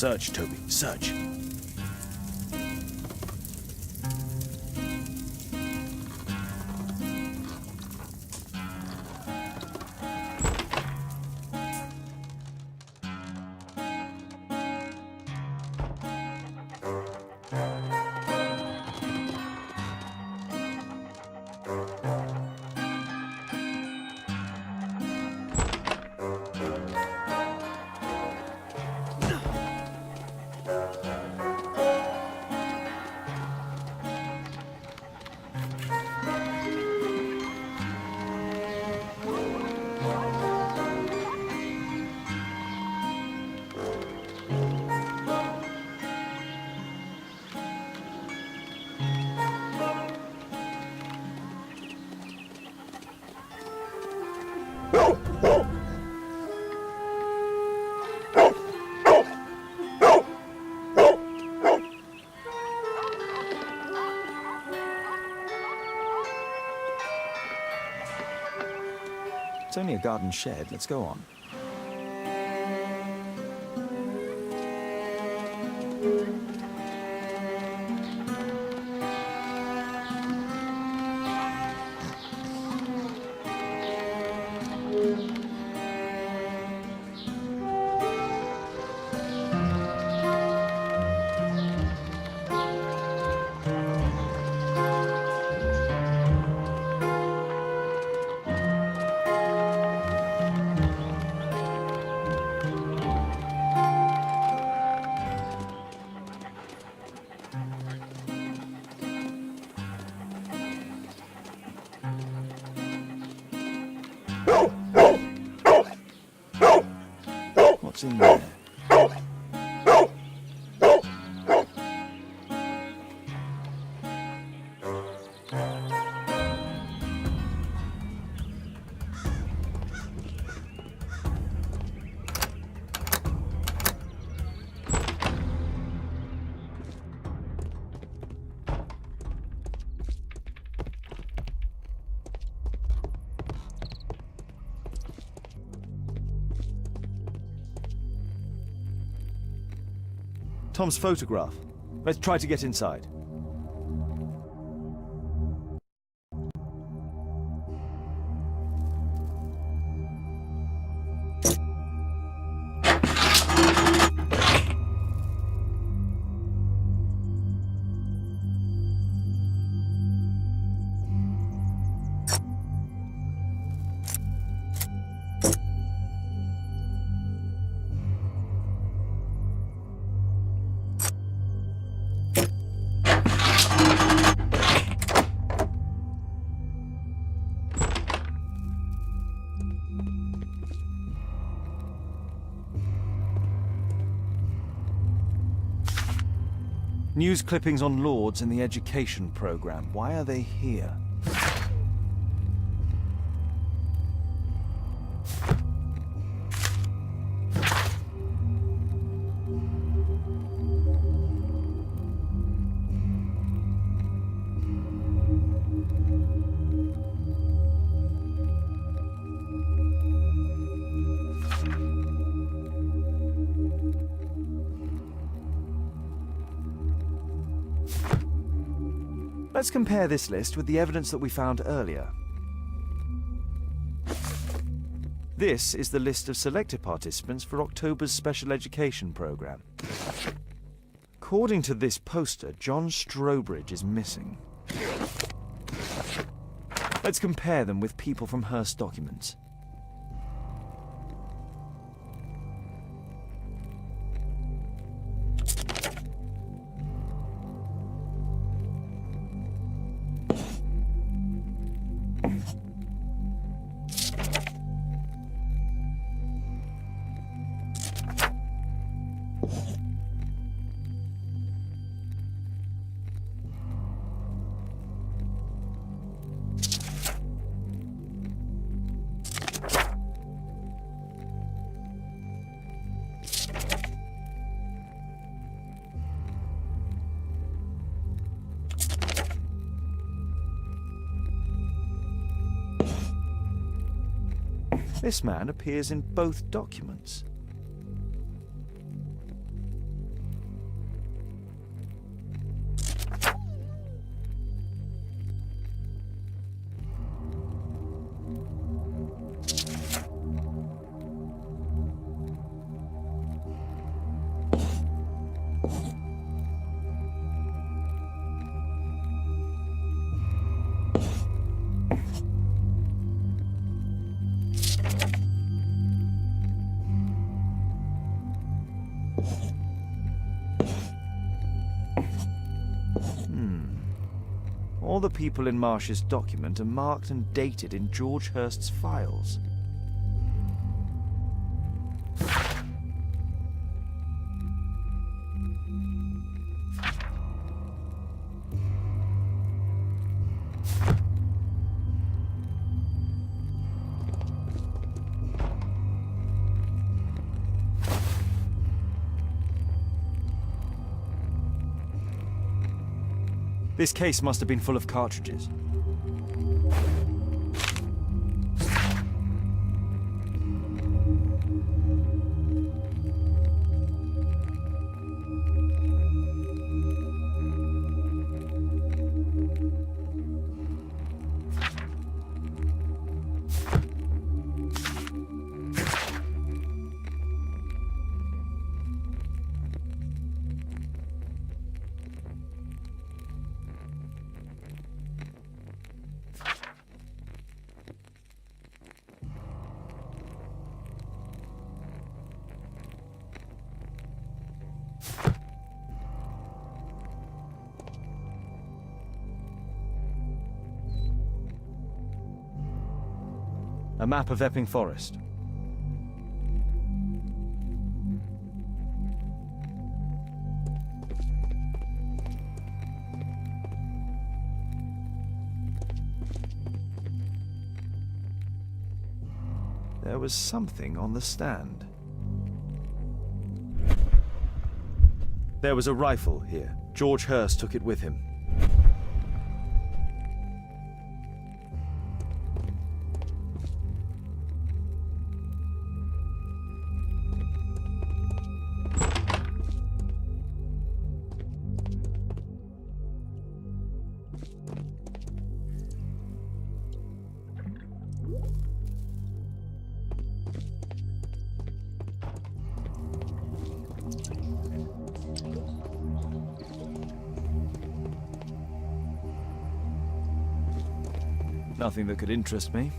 Search, Toby, search. It's only a garden shed. Let's go on. What's in there? Tom's photograph. Let's try to get inside. News clippings on Lords in the education program. Why are they here? Let's compare this list with the evidence that we found earlier. This is the list of selected participants for October's special education program. According to this poster, John Strobridge is missing. Let's compare them with people from Hearst documents. This man appears in both documents. All the people in Marsh's document are marked and dated in George Hurst's files. This case must have been full of cartridges. A map of Epping Forest. There was something on the stand. There was a rifle here. George Hurst took it with him. Nothing that could interest me.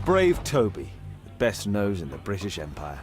Brave Toby, the best nose in the British Empire.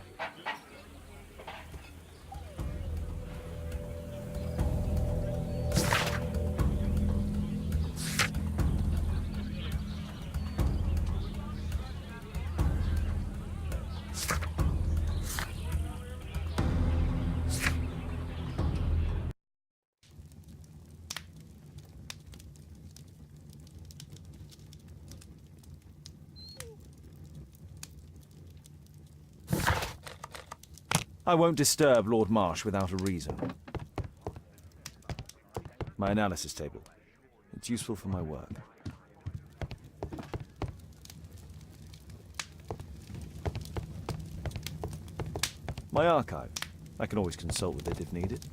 I won't disturb Lord Marsh without a reason. My analysis table. It's useful for my work. My archive. I can always consult with it if needed.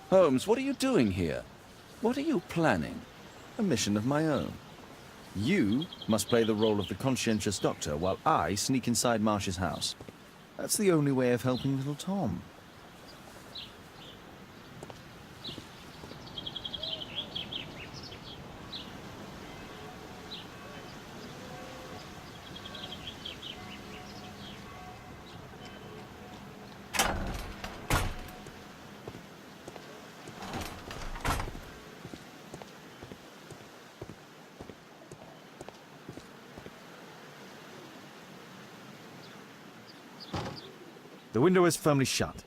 Holmes, what are you doing here? What are you planning? A mission of my own. You must play the role of the conscientious doctor while I sneak inside Marsh's house. That's the only way of helping little Tom. The window is firmly shut.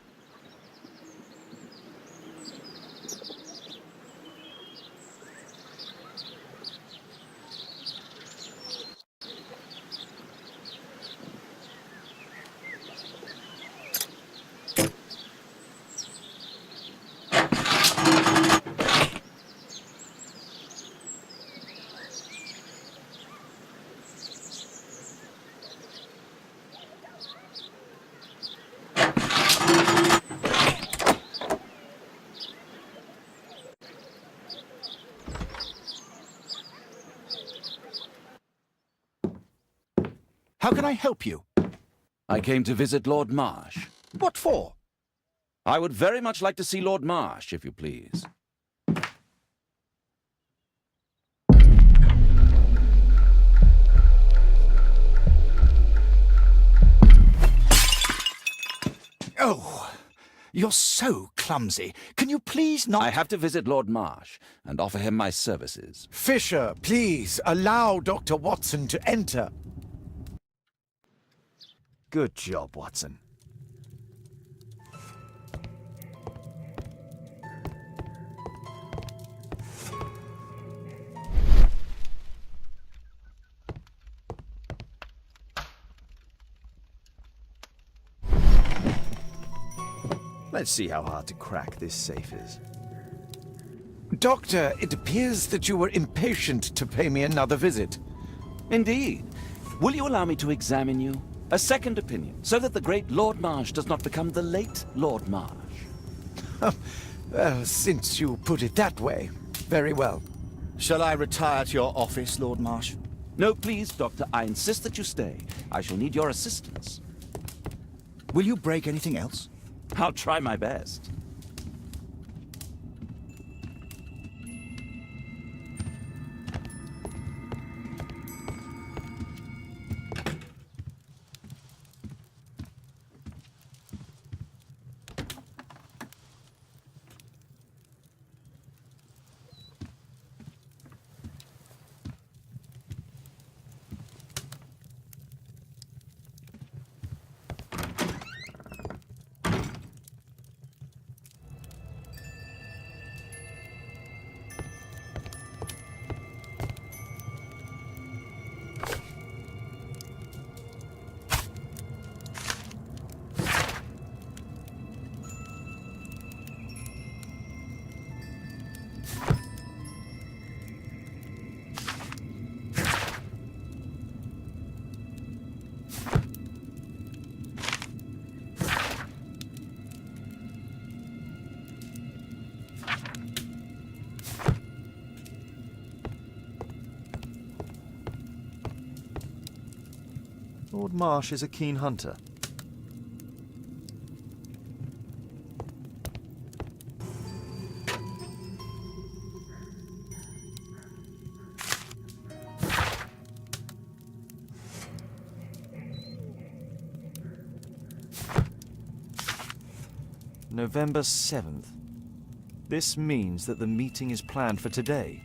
How can I help you? I came to visit Lord Marsh. What for? I would very much like to see Lord Marsh, if you please. Oh, you're so clumsy. Can you please not— I have to visit Lord Marsh and offer him my services. Fisher, please, allow Dr. Watson to enter. Good job, Watson. Let's see how hard to crack this safe is. Doctor, it appears that you were impatient to pay me another visit. Indeed. Will you allow me to examine you? A second opinion, so that the great Lord Marsh does not become the late Lord Marsh. Well, since you put it that way, very well. Shall I retire to your office, Lord Marsh? No, please, Doctor. I insist that you stay. I shall need your assistance. Will you break anything else? I'll try my best. Lord Marsh is a keen hunter. November 7th. This means that the meeting is planned for today.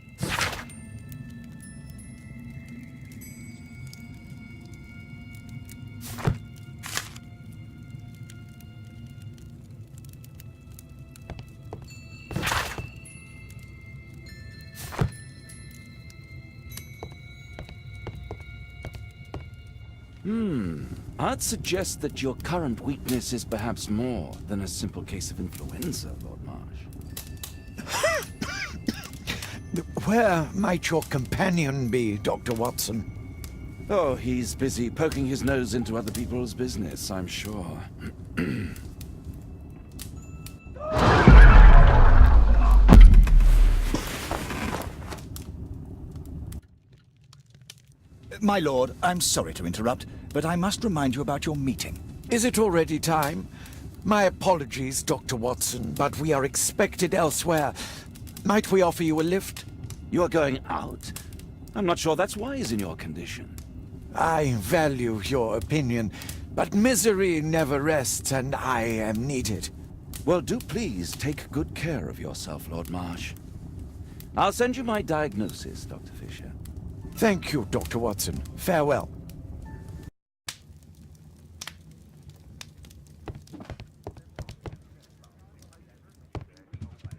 I'd suggest that your current weakness is perhaps more than a simple case of influenza, Lord Marsh. Where might your companion be, Dr. Watson? Oh, he's busy poking his nose into other people's business, I'm sure. My lord, I'm sorry to interrupt, but I must remind you about your meeting. Is it already time? My apologies, Dr. Watson, but we are expected elsewhere. Might we offer you a lift? You are going out? I'm not sure that's wise in your condition. I value your opinion, but misery never rests, and I am needed. Well, do please take good care of yourself, Lord Marsh. I'll send you my diagnosis, Dr. Fisher. Thank you, Dr. Watson. Farewell.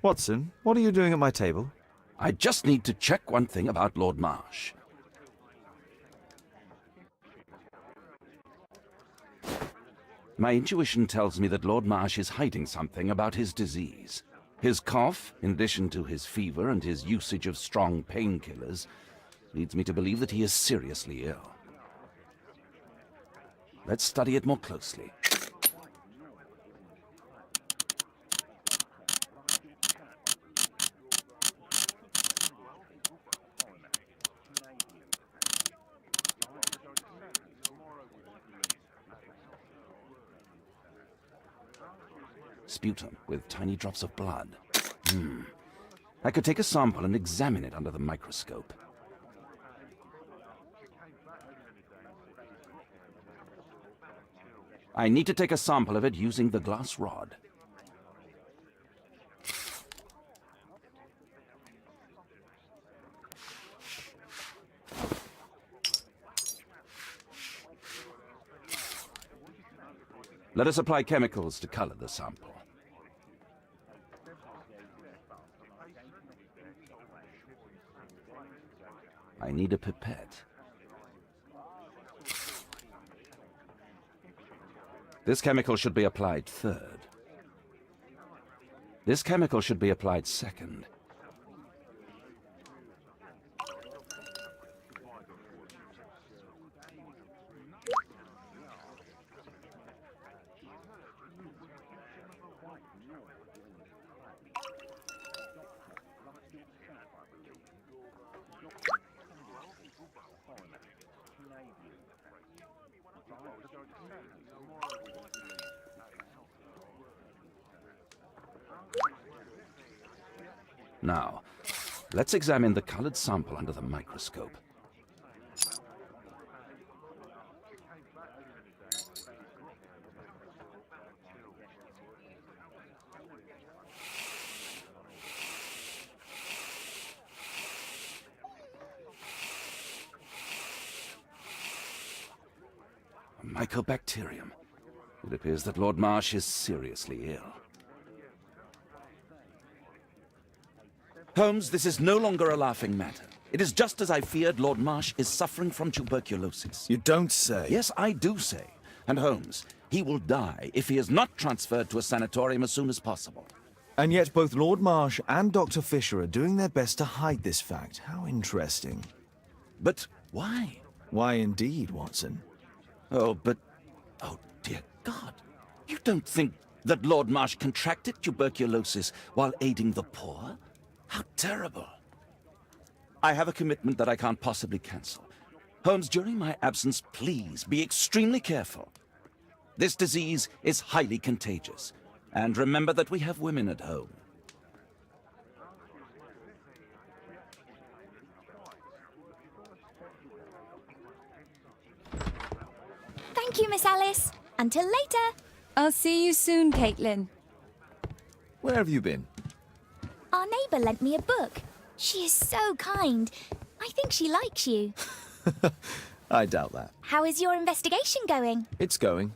Watson, what are you doing at my table? I just need to check one thing about Lord Marsh. My intuition tells me that Lord Marsh is hiding something about his disease. His cough, in addition to his fever and his usage of strong painkillers, leads me to believe that he is seriously ill. Let's study it more closely. Sputum with tiny drops of blood. I could take a sample and examine it under the microscope. I need to take a sample of it using the glass rod. Let us apply chemicals to color the sample. I need a pipette. This chemical should be applied third. This chemical should be applied second. Now, let's examine the colored sample under the microscope. A mycobacterium. It appears that Lord Marsh is seriously ill. Holmes, this is no longer a laughing matter. It is just as I feared. Lord Marsh is suffering from tuberculosis. You don't say. Yes, I do say. And Holmes, he will die if he is not transferred to a sanatorium as soon as possible. And yet both Lord Marsh and Dr. Fisher are doing their best to hide this fact. How interesting. But why? Why indeed, Watson? Oh, dear God. You don't think that Lord Marsh contracted tuberculosis while aiding the poor? How terrible. I have a commitment that I can't possibly cancel. Holmes, during my absence, please be extremely careful. This disease is highly contagious. And remember that we have women at home. Thank you, Miss Alice. Until later. I'll see you soon, Caitlin. Where have you been? Our neighbour lent me a book. She is so kind. I think she likes you. I doubt that. How is your investigation going? It's going.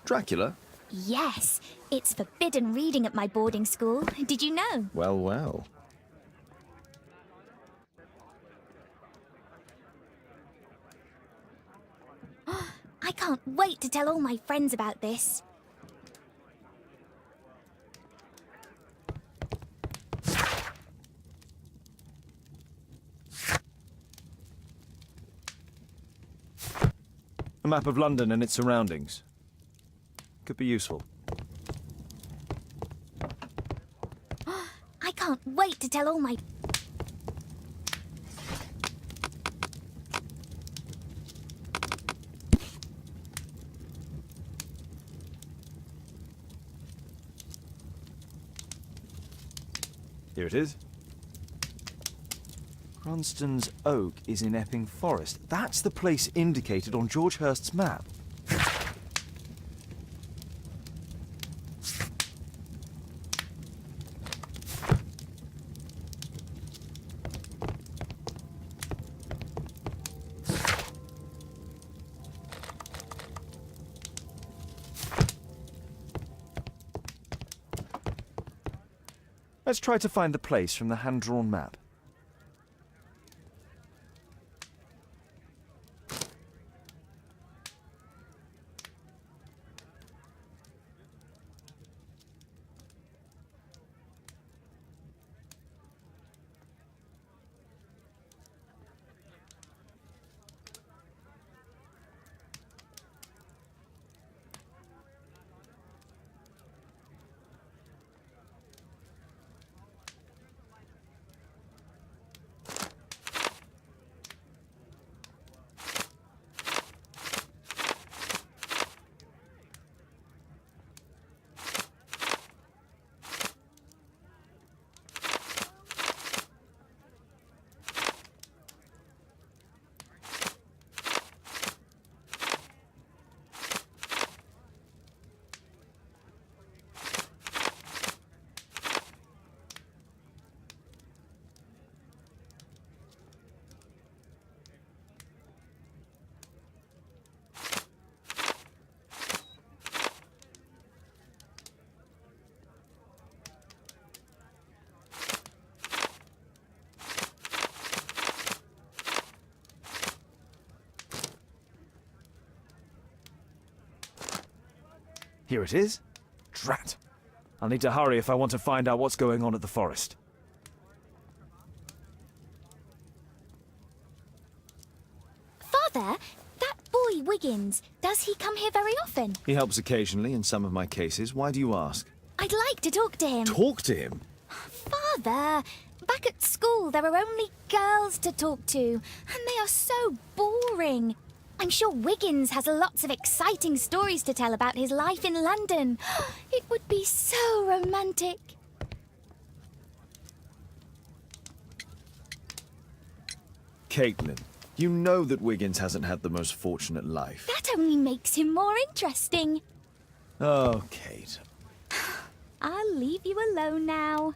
Dracula? Yes, it's forbidden reading at my boarding school. Did you know? Well, well. I can't wait to tell all my friends about this. A map of London and its surroundings. Could be useful. I can't wait to tell all my... Here it is. Cranston's Oak is in Epping Forest. That's the place indicated on George Hurst's map. Let's try to find the place from the hand-drawn map. Here it is. Drat. I'll need to hurry if I want to find out what's going on at the forest. Father, that boy Wiggins, does he come here very often? He helps occasionally in some of my cases. Why do you ask? I'd like to talk to him. Talk to him? Father, back at school there are only girls to talk to, and they are so boring. I'm sure Wiggins has lots of exciting stories to tell about his life in London. It would be so romantic. Caitlin, you know that Wiggins hasn't had the most fortunate life. That only makes him more interesting. Oh, Kate. I'll leave you alone now.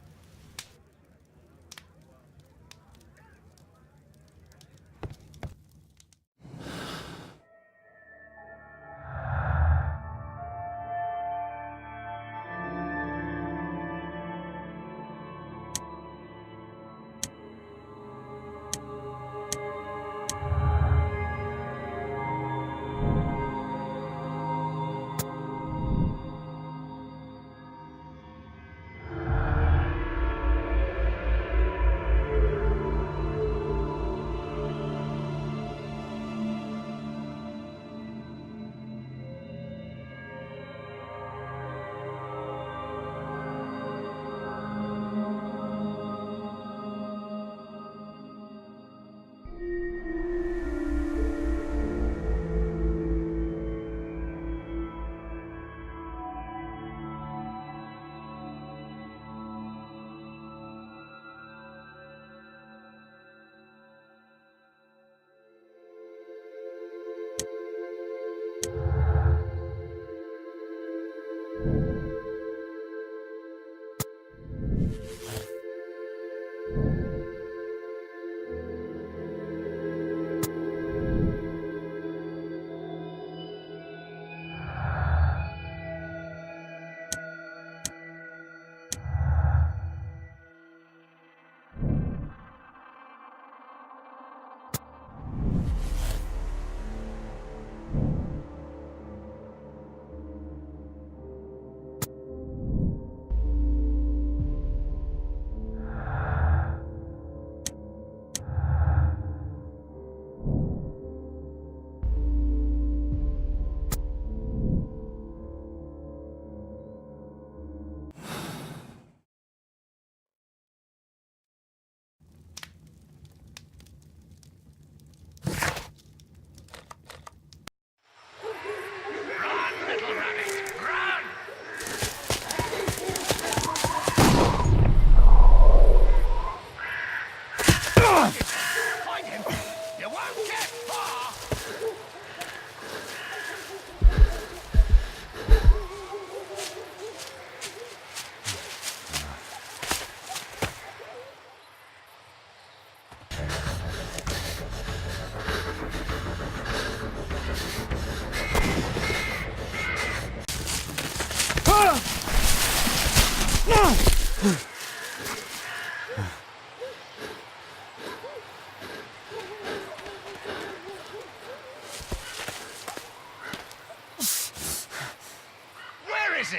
Where is he?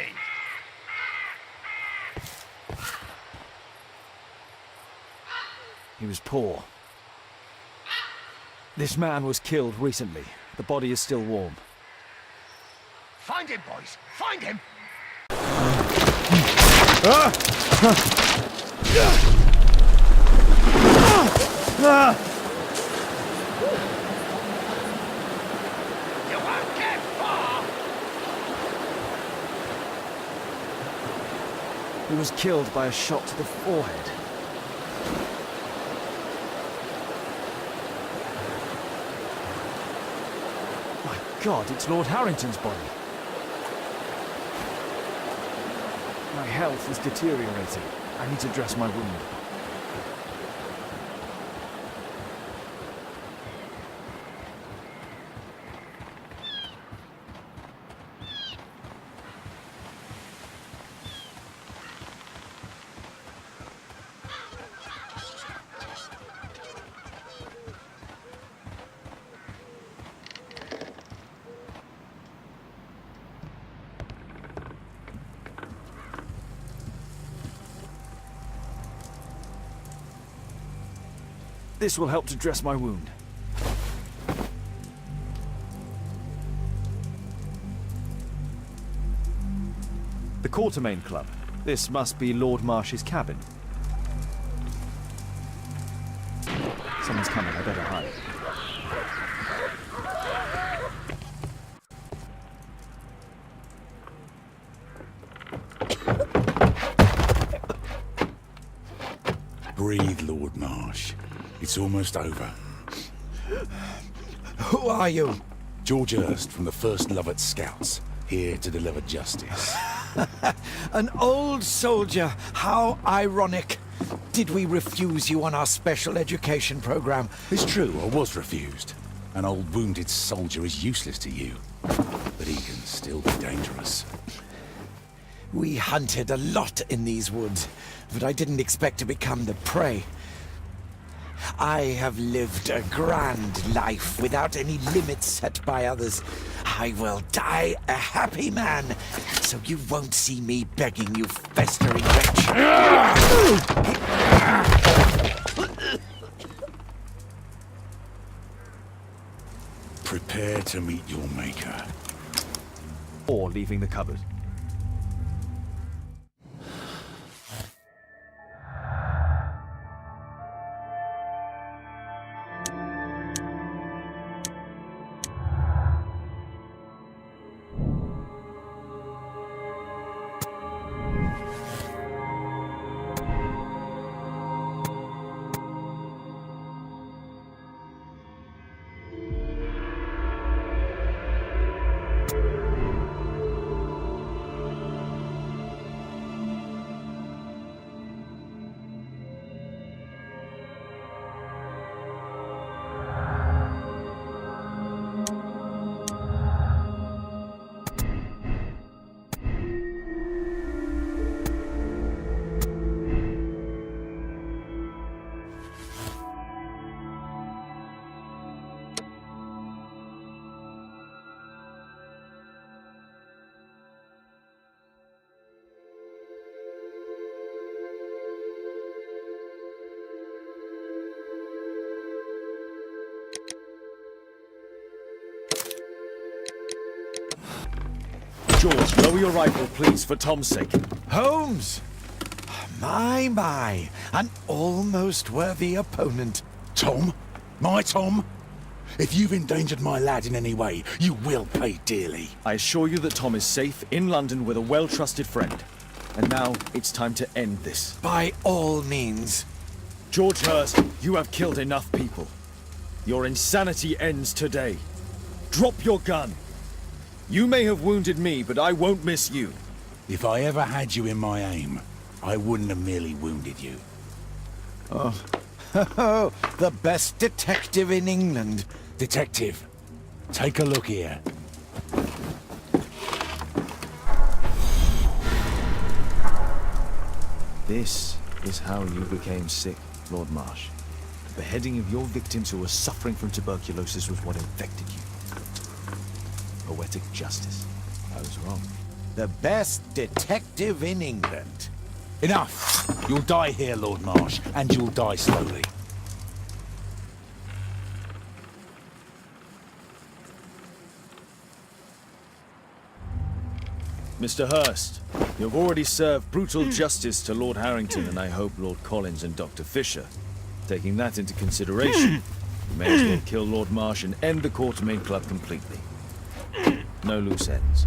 He was poor. This man was killed recently. The body is still warm. Find him, boys! Find him! You won't get far! He was killed by a shot to the forehead. My God, it's Lord Harrington's body. My health is deteriorating. I need to dress my wound. This will help to dress my wound. The Quartermain Club. This must be Lord Marsh's cabin. Someone's coming, I better hide. Breathe, Lord Marsh. It's almost over. Who are you? George Hurst from the 1st Lovat Scouts, here to deliver justice. An old soldier. How ironic. Did we refuse you on our special education program? It's true, I was refused. An old wounded soldier is useless to you, but he can still be dangerous. We hunted a lot in these woods, but I didn't expect to become the prey. I have lived a grand life without any limits set by others. I will die a happy man, so you won't see me begging, you festering wretch. Prepare to meet your maker. Or leaving the cupboard. George, lower your rifle, please, for Tom's sake. Holmes! My, an almost worthy opponent. Tom? My Tom? If you've endangered my lad in any way, you will pay dearly. I assure you that Tom is safe in London with a well-trusted friend. And now it's time to end this. By all means. George Hurst, you have killed enough people. Your insanity ends today. Drop your gun. You may have wounded me, but I won't miss you. If I ever had you in my aim, I wouldn't have merely wounded you. Oh, the best detective in England. Detective, take a look here. This is how you became sick, Lord Marsh. The beheading of your victims who were suffering from tuberculosis was what infected you. Poetic justice. I was wrong. The best detective in England. Enough! You'll die here, Lord Marsh, and you'll die slowly. Mr. Hurst, you have already served brutal justice to Lord Harrington and I hope Lord Collins and Dr. Fisher. Taking that into consideration, you may as well kill Lord Marsh and end the Quartermain Club completely. No loose ends.